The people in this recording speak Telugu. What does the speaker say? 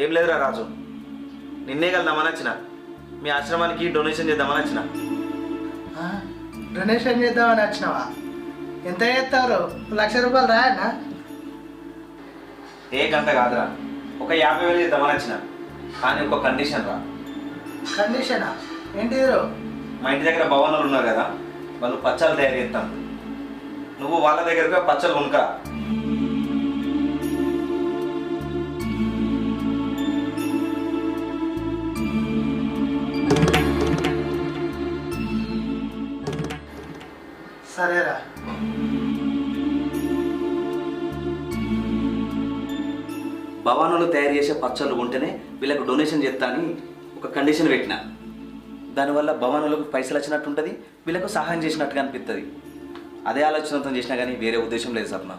ఏం లేదురా రాజు, నిన్నే కలుద్దామని వచ్చిన. మీ ఆశ్రమానికి డొనేషన్ చేద్దామని వచ్చిన. డొనేషన్ చేద్దామని వచ్చినావా? ఎంత చేస్తారు? 1,00,000 రూపాయలు రాయన్నా? ఏ గంట కాదురా, ఒక 50,000 చేద్దామని వచ్చిన. కానీ ఒక కండిషన్ రా. కండిషనా? ఏంటి? మా ఇంటి దగ్గర భవనాలు ఉన్నారు కదా, వాళ్ళు పచ్చళ్ళు తయారు చేస్తాం. నువ్వు వాళ్ళ దగ్గరగా పచ్చళ్ళు కొనుకా. సరేరా. భవనాలు తయారు చేసే పచ్చళ్ళు ఉంటేనే వీళ్ళకు డొనేషన్ చేస్తా అని ఒక కండిషన్ పెట్టిన. దానివల్ల భవనాలకు పైసలు వచ్చినట్టు ఉంటుంది, వీళ్ళకు సహాయం చేసినట్టుగా అనిపిస్తుంది. అదే ఆలోచనతో చేసినా కానీ వేరే ఉద్దేశం లేదు సప్న.